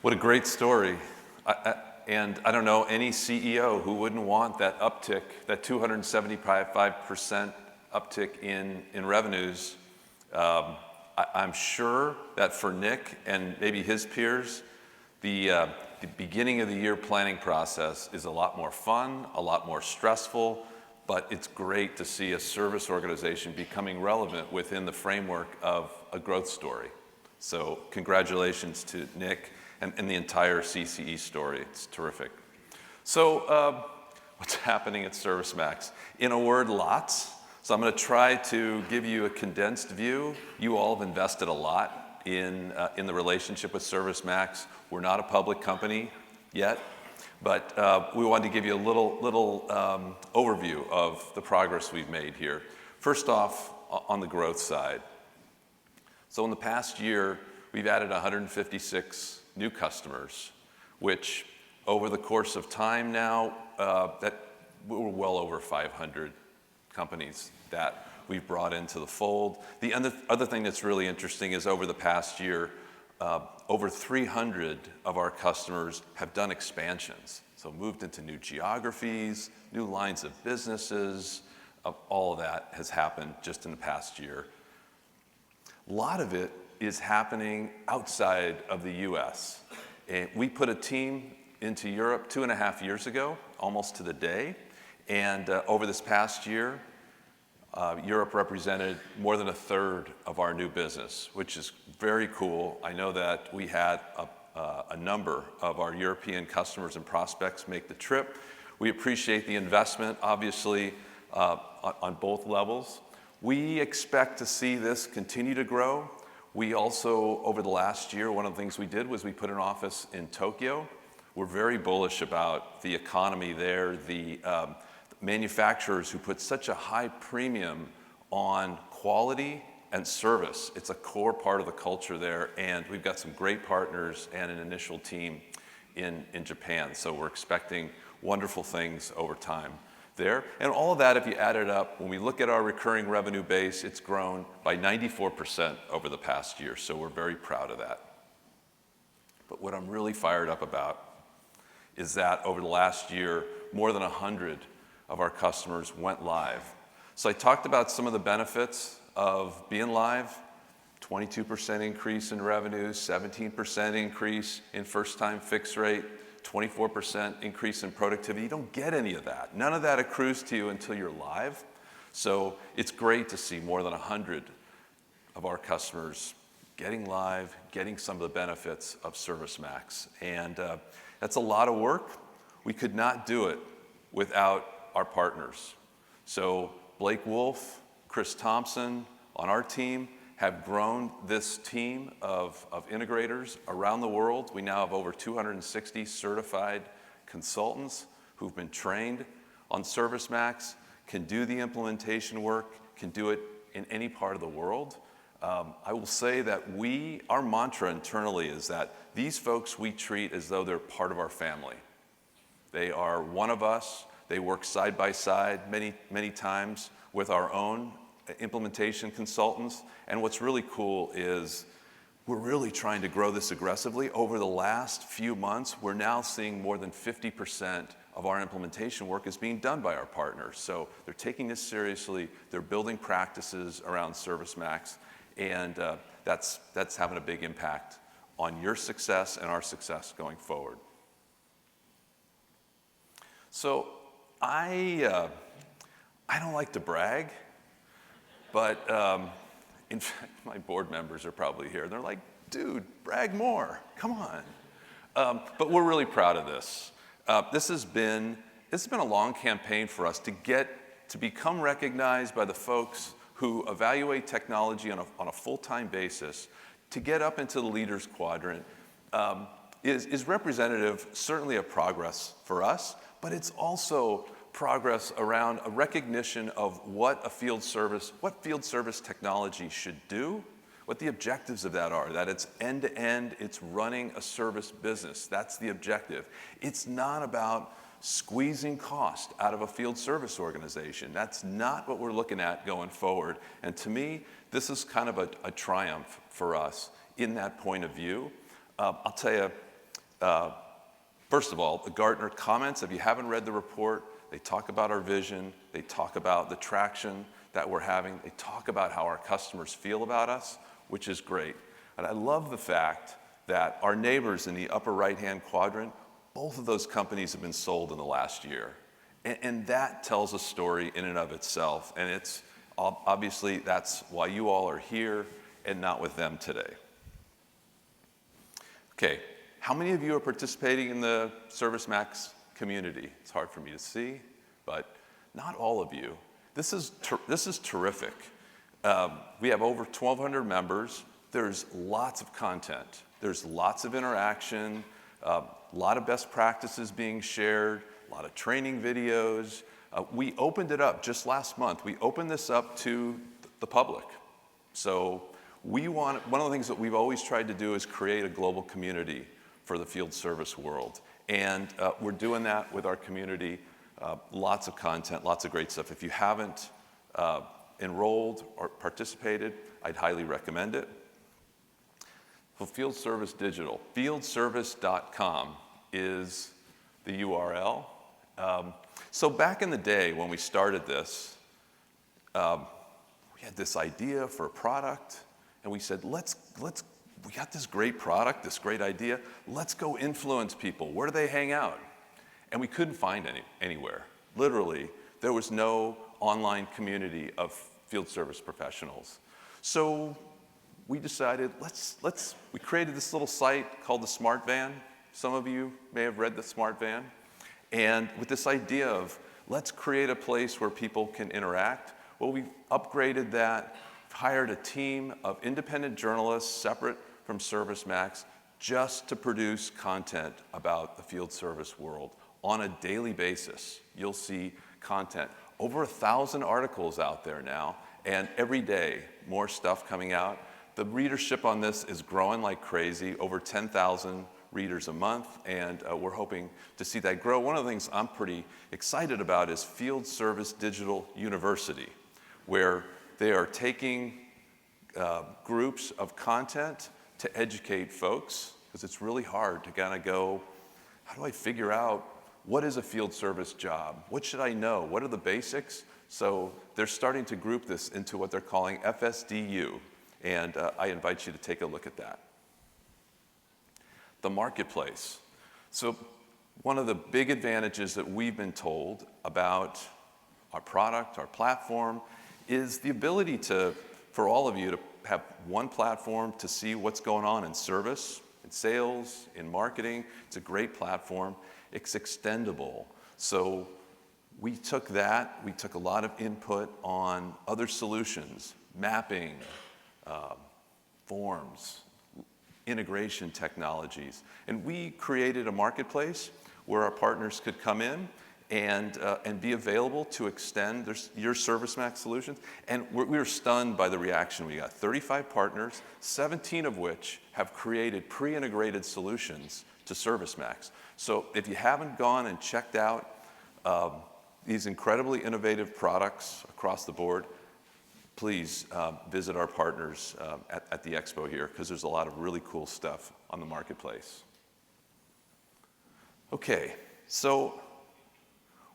What a great story. And I don't know any CEO who wouldn't want that uptick, that 275% uptick in revenues. I'm sure that for Nick and maybe his peers, the beginning of the year planning process is a lot more fun, a lot more stressful, but it's great to see a service organization becoming relevant within the framework of a growth story. So congratulations to Nick and the entire CCE story. It's terrific. So what's happening at ServiceMax? In a word, lots. So I'm going to try to give you a condensed view. You all have invested a lot in the relationship with ServiceMax. We're not a public company yet, but we wanted to give you a little overview of the progress we've made here. First off, on the growth side. So in the past year, we've added 156 new customers, which over the course of time now, that we're well over 500 companies that we've brought into the fold. The other thing that's really interesting is over the past year, over 300 of our customers have done expansions. So moved into new geographies, new lines of businesses, all of that has happened just in the past year. A lot of it is happening outside of the US. And we put a team into Europe 2.5 years ago, almost to the day. And over this past year, Europe represented more than 1/3 of our new business, which is very cool. I know that we had a number of our European customers and prospects make the trip. We appreciate the investment, obviously, on both levels. We expect to see this continue to grow. We also, over the last year, one of the things we did was we put an office in Tokyo. We're very bullish about the economy there, the manufacturers who put such a high premium on quality and service. It's a core part of the culture there, and we've got some great partners and an initial team in Japan. So we're expecting wonderful things over time there. And all of that, if you add it up, when we look at our recurring revenue base, it's grown by 94% over the past year. So we're very proud of that. But what I'm really fired up about is that over the last year, more than 100 of our customers went live. So I talked about some of the benefits of being live, 22% increase in revenues, 17% increase in first-time fix rate, 24% increase in productivity. You don't get any of that. None of that accrues to you until you're live. So it's great to see more than 100 of our customers getting live, getting some of the benefits of ServiceMax. And that's a lot of work. We could not do it without our partners. So Blake Wolf, Chris Thompson on our team have grown this team of integrators around the world. We now have over 260 certified consultants who've been trained on ServiceMax, can do the implementation work, can do it in any part of the world. I will say that our mantra internally is that these folks we treat as though they're part of our family. They are one of us. They work side by side many times with our own implementation consultants. And what's really cool is we're really trying to grow this aggressively. Over the last few months, we're now seeing more than 50% of our implementation work is being done by our partners. So they're taking this seriously. They're building practices around ServiceMax. And that's having a big impact on your success and our success going forward. So I don't like to brag, but in fact, my board members are probably here. They're like, dude, brag more. Come on. But we're really proud of this. This has been a long campaign for us to become recognized by the folks who evaluate technology on a full-time basis, to get up into the leaders quadrant, is representative, certainly of progress for us, but it's also progress around a recognition of what field service technology should do, what the objectives of that are, that it's end-to-end, it's running a service business. That's the objective. It's not about squeezing cost out of a field service organization. That's not what we're looking at going forward. And to me, this is kind of a triumph for us in that point of view. I'll tell you, First of all, the Gartner comments, if you haven't read the report, they talk about our vision, they talk about the traction that we're having, they talk about how our customers feel about us, which is great. And I love the fact that our neighbors in the upper right-hand quadrant, both of those companies have been sold in the last year. And that tells a story in and of itself. And it's obviously that's why you all are here and not with them today. Okay, how many of you are participating in the ServiceMax community? It's hard for me to see, but not all of you. This is terrific. We have over 1,200 members. There's lots of content. There's lots of interaction, a lot of best practices being shared, a lot of training videos. We opened it up just last month. We opened this up to the public. So one of the things that we've always tried to do is create a global community for the field service world. And we're doing that with our community. Lots of content, lots of great stuff. If you haven't enrolled or participated, I'd highly recommend it. For Field Service Digital, fieldservice.com is the URL. So back in the day when we started this, we had this idea for a product, and we said, we got this great product, this great idea, let's go influence people. Where do they hang out? And we couldn't find anywhere. Literally, there was no online community of field service professionals. So we decided, we created this little site called the Smart Van. Some of you may have read the Smart Van. And with this idea of, let's create a place where people can interact, well, we've upgraded that, hired a team of independent journalists separate from ServiceMax just to produce content about the field service world on a daily basis. You'll see content. Over 1,000 articles out there now, and every day, more stuff coming out. The readership on this is growing like crazy, over 10,000 readers a month, and we're hoping to see that grow. One of the things I'm pretty excited about is Field Service Digital University, where they are taking groups of content to educate folks, because it's really hard to kind of go, how do I figure out what is a field service job? What should I know? What are the basics? So they're starting to group this into what they're calling FSDU, and I invite you to take a look at that. The marketplace. So one of the big advantages that we've been told about our product, our platform, is the ability for all of you to have one platform to see what's going on in service, in sales, in marketing. It's a great platform. It's extendable. So we took a lot of input on other solutions, mapping, forms, integration technologies. And we created a marketplace where our partners could come in and be available to extend your ServiceMax solutions. And we were stunned by the reaction. We got 35 partners, 17 of which have created pre-integrated solutions to ServiceMax. So if you haven't gone and checked out these incredibly innovative products across the board, please visit our partners at the expo here, because there's a lot of really cool stuff on the marketplace. Okay, so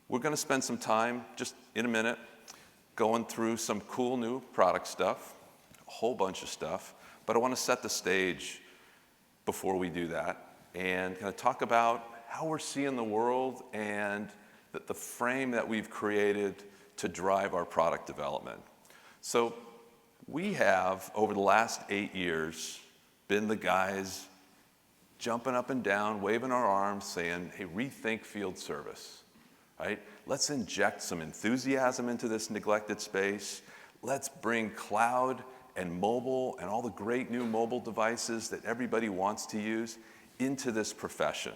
we're going to spend some time, just in a minute, going through some cool new product stuff, a whole bunch of stuff, but I want to set the stage before we do that and kind of talk about how we're seeing the world and the frame that we've created to drive our product development. So we have, over the last 8 years, been the guys jumping up and down, waving our arms, saying, hey, rethink field service, right? Let's inject some enthusiasm into this neglected space. Let's bring cloud and mobile and all the great new mobile devices that everybody wants to use into this profession,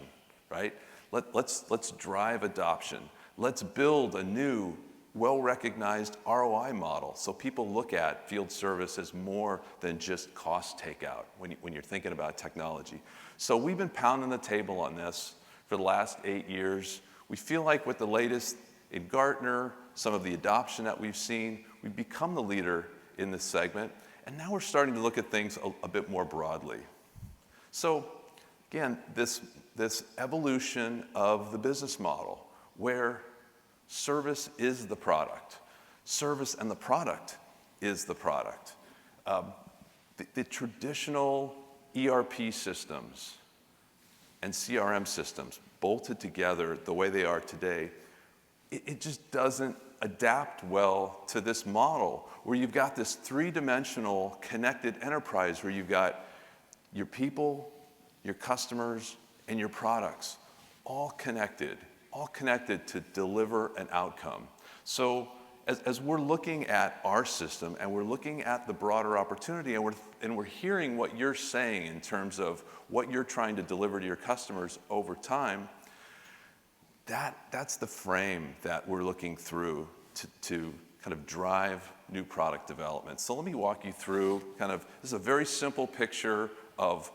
right? Let's drive adoption. Let's build a new, well-recognized ROI model so people look at field service as more than just cost takeout when you're thinking about technology. So we've been pounding the table on this for the last 8 years. We feel like with the latest in Gartner, some of the adoption that we've seen, we've become the leader in this segment, and now we're starting to look at things a bit more broadly. So again, this evolution of the business model where service is the product. Service and the product is the product. The traditional ERP systems and CRM systems bolted together the way they are today, it just doesn't adapt well to this model where you've got this three-dimensional connected enterprise where you've got your people, your customers, and your products all connected to deliver an outcome. So as we're looking at our system and we're looking at the broader opportunity and we're hearing what you're saying in terms of what you're trying to deliver to your customers over time, that's the frame that we're looking through to kind of drive new product development. So let me walk you through this is a very simple picture of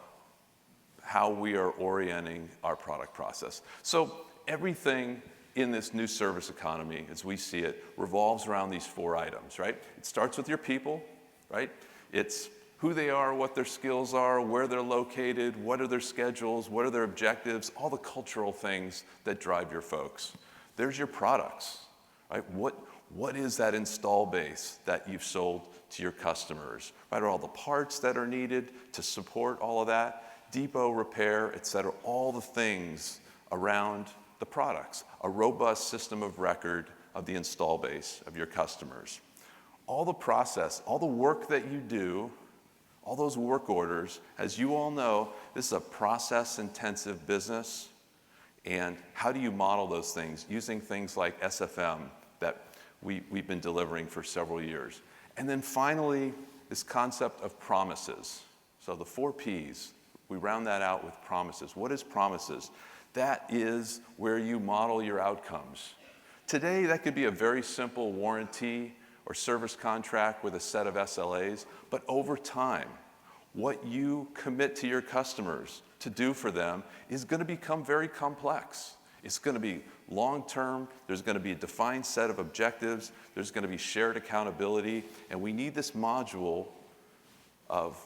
how we are orienting our product process. So everything in this new service economy, as we see it, revolves around these four items, right? It starts with your people, right? It's who they are, what their skills are, where they're located, what are their schedules, what are their objectives, all the cultural things that drive your folks. There's your products, right? What is that install base that you've sold to your customers, right? Are all the parts that are needed to support all of that, depot repair, et cetera, all the things around the products, a robust system of record of the install base of your customers. All the process, all the work that you do, all those work orders, as you all know, this is a process-intensive business. And how do you model those things? Using things like SFM that we've been delivering for several years. And then finally, this concept of promises. So the 4 Ps, we round that out with promises. What is promises? That is where you model your outcomes. Today, that could be a very simple warranty or service contract with a set of SLAs, but over time, what you commit to your customers to do for them is going to become very complex. It's going to be long-term, there's going to be a defined set of objectives, there's going to be shared accountability, and we need this module of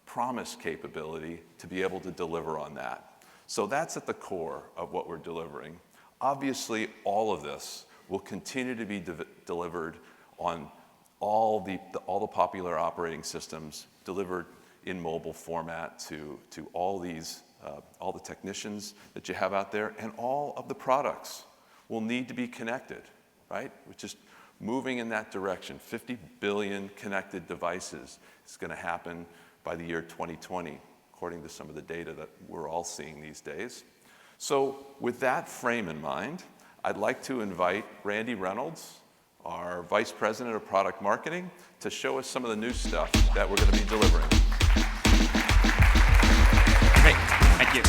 promise capability to be able to deliver on that. So that's at the core of what we're delivering. Obviously, all of this will continue to be delivered on all the popular operating systems, delivered in mobile format to all the technicians that you have out there, and all of the products will need to be connected, right? We're just moving in that direction. 50 billion connected devices is going to happen by the year 2020. According to some of the data that we're all seeing these days. So with that frame in mind, I'd like to invite Randy Reynolds, our Vice President of Product Marketing, to show us some of the new stuff that we're going to be delivering. Great, thank you.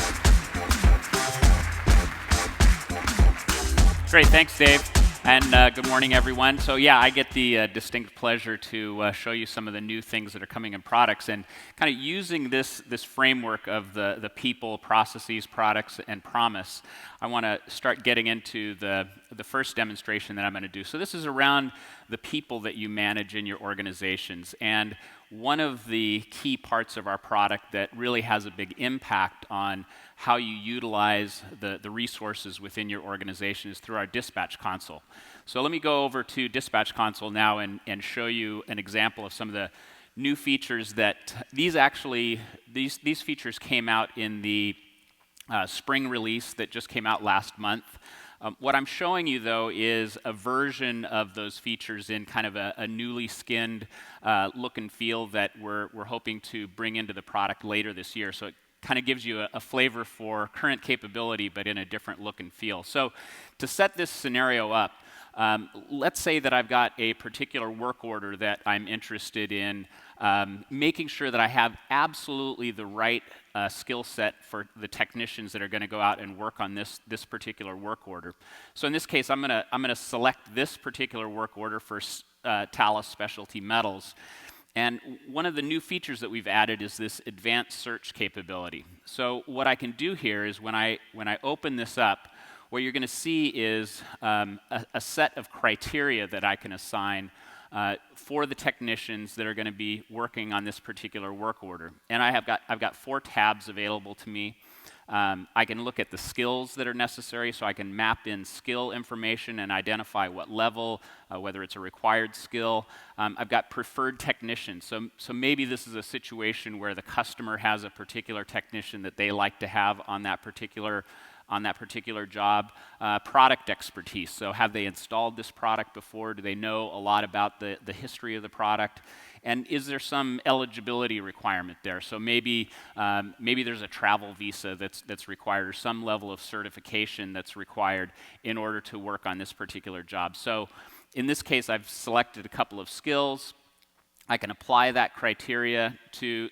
Great, thanks, Dave. And good morning, everyone. So yeah, I get the distinct pleasure to show you some of the new things that are coming in products, and kind of using this framework of the people, processes, products, and promise. I want to start getting into the first demonstration that I'm going to do. So this is around the people that you manage in your organizations, and one of the key parts of our product that really has a big impact on how you utilize the resources within your organization is through our dispatch console. So let me go over to dispatch console now and show you an example of some of the new features that these features came out in the spring release that just came out last month. What I'm showing you, though, is a version of those features in kind of a newly skinned look and feel that we're hoping to bring into the product later this year. So it kind of gives you a flavor for current capability, but in a different look and feel. So to set this scenario up, let's say that I've got a particular work order that I'm interested in making sure that I have absolutely the right skill set for the technicians that are going to go out and work on this particular work order. So in this case, I'm gonna select this particular work order for Talus Specialty Metals. And one of the new features that we've added is this advanced search capability. So what I can do here is when I open this up, what you're going to see is a set of criteria that I can assign for the technicians that are going to be working on this particular work order. And I've got 4 tabs available to me. I can look at the skills that are necessary, so I can map in skill information and identify what level, whether it's a required skill. I've got preferred technicians, so maybe this is a situation where the customer has a particular technician that they like to have on that particular job. Product expertise, so have they installed this product before? Do they know a lot about the history of the product? And is there some eligibility requirement there? So maybe there's a travel visa that's required, or some level of certification that's required in order to work on this particular job. So in this case, I've selected a couple of skills. I can apply that criteria to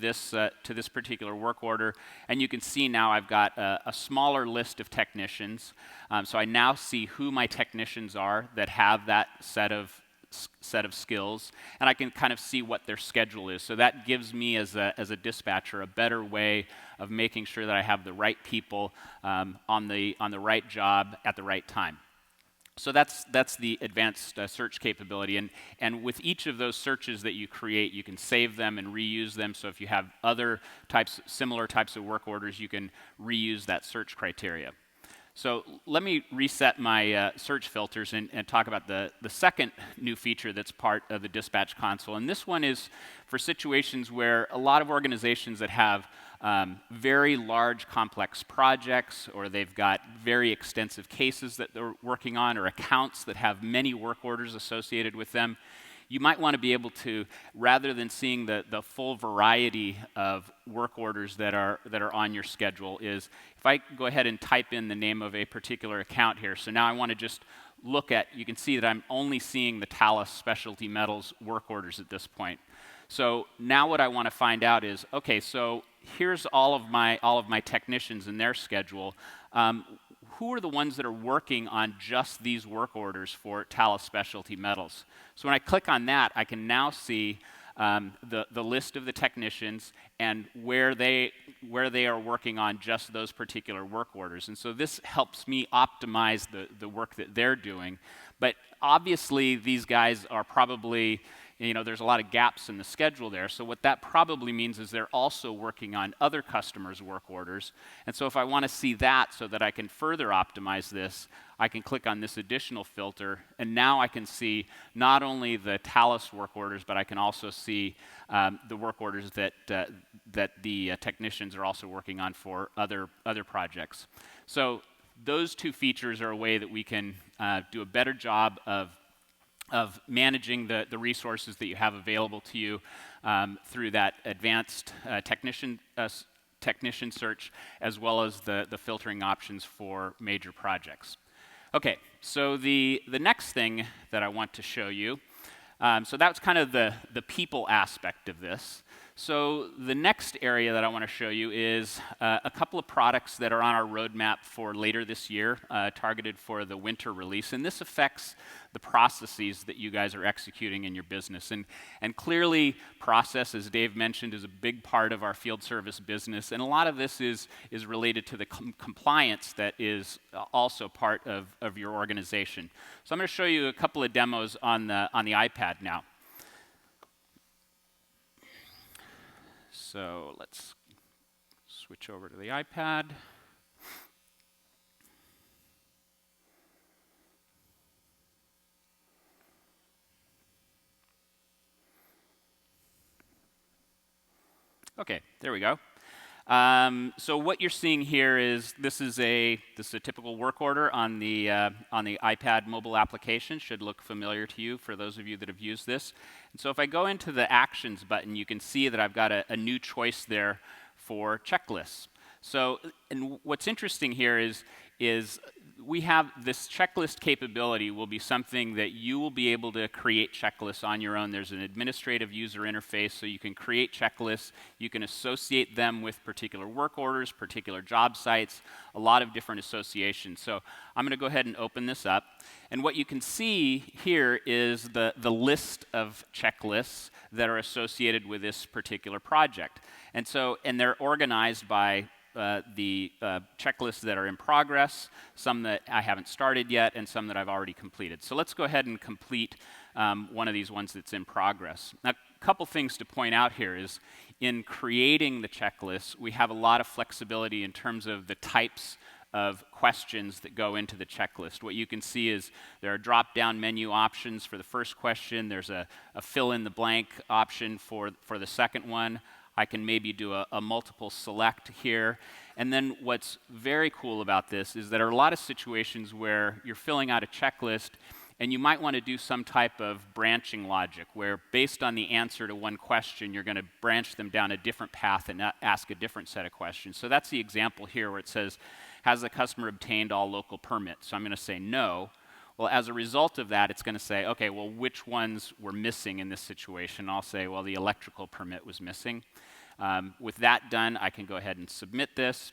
this particular work order, and you can see now I've got a smaller list of technicians. So I now see who my technicians are that have that set of skills, and I can kind of see what their schedule is. So that gives me as a dispatcher a better way of making sure that I have the right people on the right job at the right time. So that's the advanced search capability, and with each of those searches that you create, you can save them and reuse them. So if you have other similar types of work orders, you can reuse that search criteria. So let me reset my search filters and talk about the second new feature that's part of the dispatch console. And this one is for situations where a lot of organizations that have very large, complex projects, or they've got very extensive cases that they're working on, or accounts that have many work orders associated with them. You might want to be able to, rather than seeing the full variety of work orders that are on your schedule, is if I go ahead and type in the name of a particular account here. So now I want to just look at, you can see that I'm only seeing the Thales Specialty Metals work orders at this point. So now what I want to find out is, okay, so here's all of my technicians and their schedule. Who are the ones that are working on just these work orders for Thales Specialty Metals? So when I click on that, I can now see the list of the technicians and where they are working on just those particular work orders. And so this helps me optimize the work that they're doing. But obviously, these guys are probably, there's a lot of gaps in the schedule there. So what that probably means is they're also working on other customers' work orders. And so if I want to see that so that I can further optimize this, I can click on this additional filter, and now I can see not only the Thales work orders, but I can also see the work orders that the technicians are also working on for other projects. So those two features are a way that we can do a better job of managing the resources that you have available to you through that advanced technician search, as well as the filtering options for major projects. Okay, so the next thing that I want to show you, so that's kind of the people aspect of this. So the next area that I want to show you is a couple of products that are on our roadmap for later this year, targeted for the winter release. And this affects the processes that you guys are executing in your business. And clearly, process, as Dave mentioned, is a big part of our field service business. And a lot of this is related to the compliance that is also part of your organization. So I'm going to show you a couple of demos on the iPad now. So let's switch over to the iPad. Okay, there we go. So what you're seeing here is this is a typical work order on the iPad mobile application. Should look familiar to you for those of you that have used this. And so if I go into the Actions button, you can see that I've got a new choice there for checklists. So, and what's interesting here is we have this checklist capability will be something that you will be able to create checklists on your own. There's an administrative user interface, so you can create checklists. You can associate them with particular work orders, particular job sites, a lot of different associations. So I'm going to go ahead and open this up. And what you can see here is the list of checklists that are associated with this particular project. And they're organized by the checklists that are in progress, some that I haven't started yet, and some that I've already completed. So let's go ahead and complete one of these ones that's in progress. Now, a couple things to point out here is in creating the checklist, we have a lot of flexibility in terms of the types of questions that go into the checklist. What you can see is there are drop-down menu options for the first question. There's a fill-in-the-blank option for the second one. I can maybe do a multiple select here. And then what's very cool about this is there are a lot of situations where you're filling out a checklist and you might want to do some type of branching logic where based on the answer to one question, you're going to branch them down a different path and ask a different set of questions. So that's the example here where it says, has the customer obtained all local permits? So I'm going to say no. Well, as a result of that, it's going to say, okay, well, which ones were missing in this situation? I'll say, well, the electrical permit was missing. With that done, I can go ahead and submit this.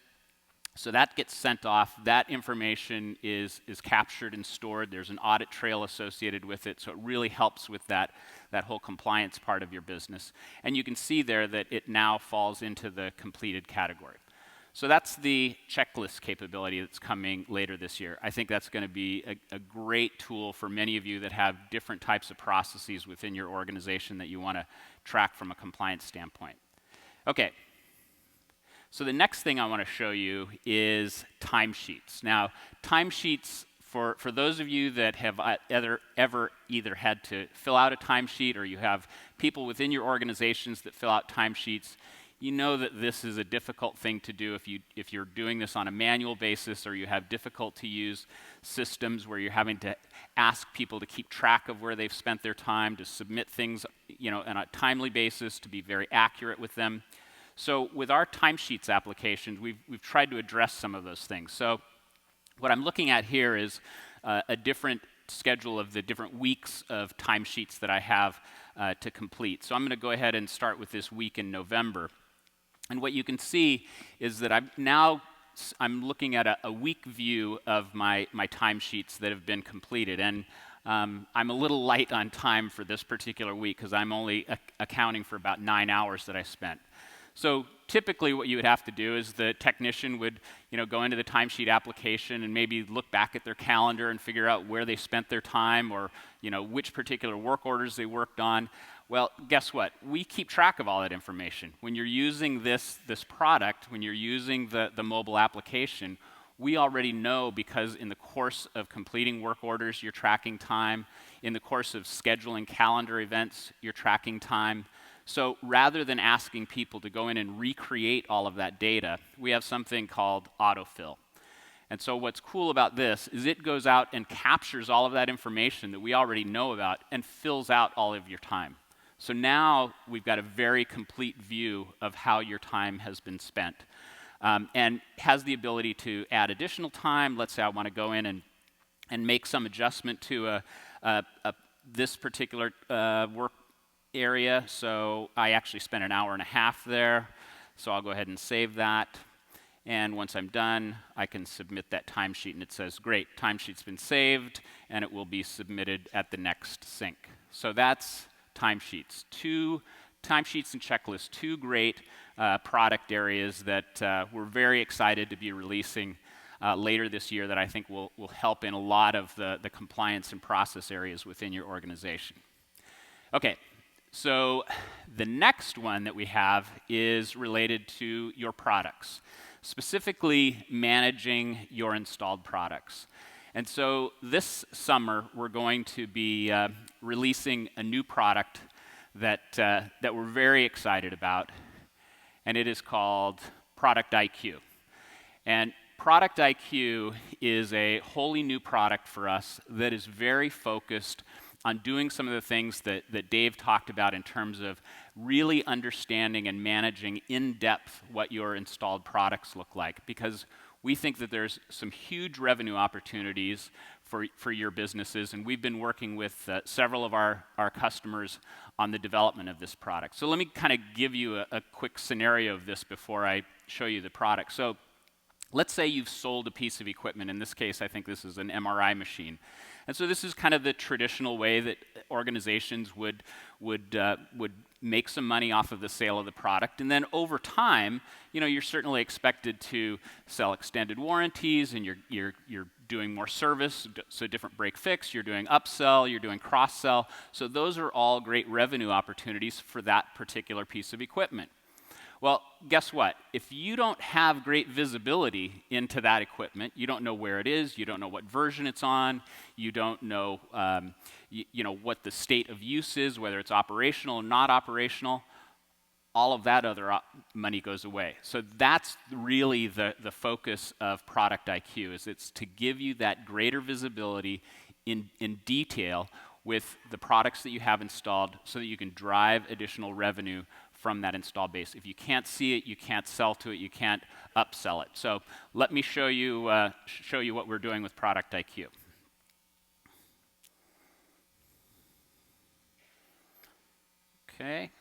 So that gets sent off. That information is captured and stored. There's an audit trail associated with it, so it really helps with that whole compliance part of your business. And you can see there that it now falls into the completed category. So that's the checklist capability that's coming later this year. I think that's going to be a great tool for many of you that have different types of processes within your organization that you want to track from a compliance standpoint. Okay. So the next thing I want to show you is timesheets. Now, timesheets, for those of you that have ever either had to fill out a timesheet or you have people within your organizations that fill out timesheets, you know that this is a difficult thing to do if you're doing this on a manual basis or you have difficult to use systems where you're having to ask people to keep track of where they've spent their time, to submit things, on a timely basis, to be very accurate with them. So with our timesheets applications, we've tried to address some of those things. So what I'm looking at here is a different schedule of the different weeks of timesheets that I have to complete. So I'm going to go ahead and start with this week in November. And what you can see is that I'm looking at a week view of my timesheets that have been completed. And I'm a little light on time for this particular week because I'm only accounting for about 9 hours that I spent. So typically what you would have to do is the technician would go into the timesheet application and maybe look back at their calendar and figure out where they spent their time or which particular work orders they worked on. Well, guess what? We keep track of all that information. When you're using this product, when you're using the mobile application, we already know because in the course of completing work orders, you're tracking time. In the course of scheduling calendar events, you're tracking time. So rather than asking people to go in and recreate all of that data, we have something called autofill. And so what's cool about this is it goes out and captures all of that information that we already know about and fills out all of your time. So now we've got a very complete view of how your time has been spent. And has the ability to add additional time. Let's say I want to go in and make some adjustment to this particular work area. So I actually spent an hour and a half there. So I'll go ahead and save that. And once I'm done, I can submit that timesheet. And it says, great, timesheet's been saved, and it will be submitted at the next sync. So that's timesheets. Timesheets and checklists, two great product areas that we're very excited to be releasing later this year that I think will help in a lot of the compliance and process areas within your organization. Okay, so the next one that we have is related to your products, specifically managing your installed products. And so this summer, we're going to be releasing a new product that we're very excited about, and it is called Product IQ. And Product IQ is a wholly new product for us that is very focused on doing some of the things that Dave talked about in terms of really understanding and managing in depth what your installed products look like, because we think that there's some huge revenue opportunities for your businesses, and we've been working with several of our customers on the development of this product. So let me kind of give you a quick scenario of this before I show you the product. So let's say you've sold a piece of equipment. In this case, I think this is an MRI machine. And so this is kind of the traditional way that organizations would make some money off of the sale of the product. And then over time, you're certainly expected to sell extended warranties, and you're doing more service, so different break fix, you're doing upsell, you're doing cross-sell. So those are all great revenue opportunities for that particular piece of equipment. Well, guess what? If you don't have great visibility into that equipment, you don't know where it is, you don't know what version it's on, you don't know, you know what the state of use is, whether it's operational or not operational, all of that other money goes away. So that's really the focus of Product IQ, is it's to give you that greater visibility in detail with the products that you have installed so that you can drive additional revenue from that installed base. If you can't see it, you can't sell to it, you can't upsell it. So let me show you what we're doing with Product IQ. Okay.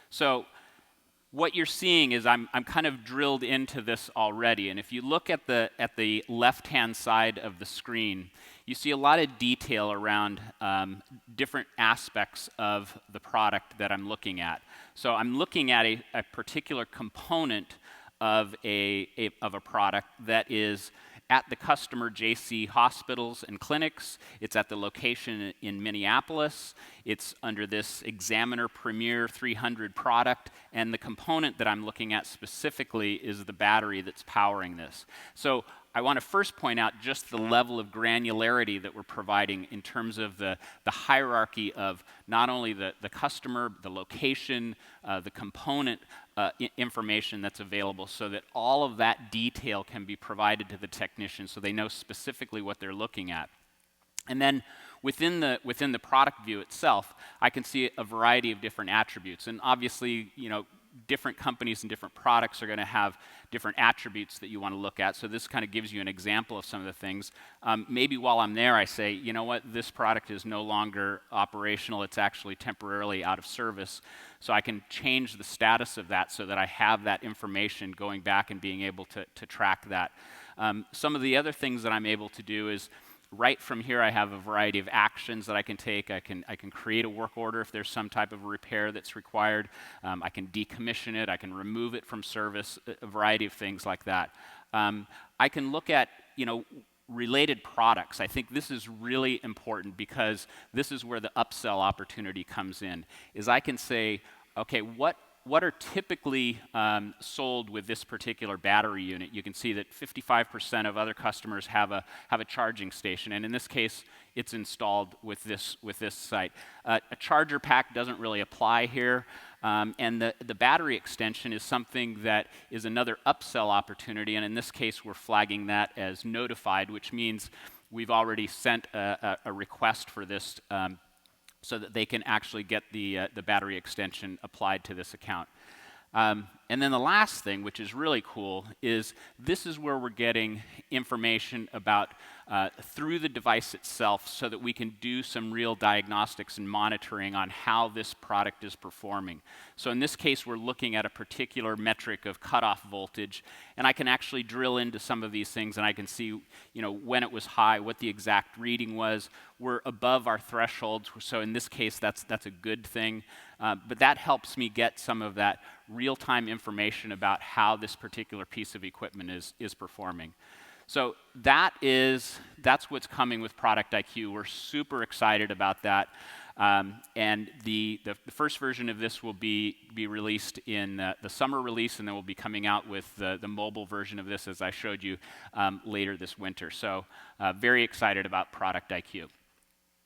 So what you're seeing is I'm kind of drilled into this already, and if you look at the left-hand side of the screen, you see a lot of detail around different aspects of the product that I'm looking at. So I'm looking at a particular component of a product that is at the customer JC hospitals and clinics. It's at the location in Minneapolis. It's under this Examiner Premier 300 product, and the component that I'm looking at specifically is the battery that's powering this. So I want to first point out just the level of granularity that we're providing in terms of the hierarchy of not only the customer, the location, the component information that's available, so that all of that detail can be provided to the technician so they know specifically what they're looking at. And then within the product view itself, I can see a variety of different attributes. And obviously, you know, different companies and different products are going to have different attributes that you want to look at. So this kind of gives you an example of some of the things. Maybe while I'm there, I say, you know what, this product is no longer operational. It's actually temporarily out of service. So I can change the status of that so that I have that information going back and being able to track that. Some of the other things that I'm able to do is, right from here, I have a variety of actions that I can take. I can create a work order if there's some type of repair that's required. I can decommission it. I can remove it from service, a variety of things like that. I can look at, you know, related products. I think this is really important because this is where the upsell opportunity comes in, is I can say, okay, what are typically sold with this particular battery unit? You can see that 55% of other customers have a charging station, and in this case, it's installed with this site. A charger pack doesn't really apply here, and the battery extension is something that is another upsell opportunity, and in this case, we're flagging that as notified, which means we've already sent a request for this so that they can actually get the battery extension applied to this account. And then the last thing, which is really cool, is this is where we're getting information about through the device itself so that we can do some real diagnostics and monitoring on how this product is performing. So in this case, we're looking at a particular metric of cutoff voltage, and I can actually drill into some of these things, and I can see, you know, when it was high, what the exact reading was. We're above our thresholds, so in this case, that's a good thing. But that helps me get some of that real-time information about how this particular piece of equipment is performing. So that's what's coming with Product IQ. We're super excited about that. And the first version of this will be released in the summer release, and then we'll be coming out with the mobile version of this, as I showed you, later this winter. So very excited about Product IQ.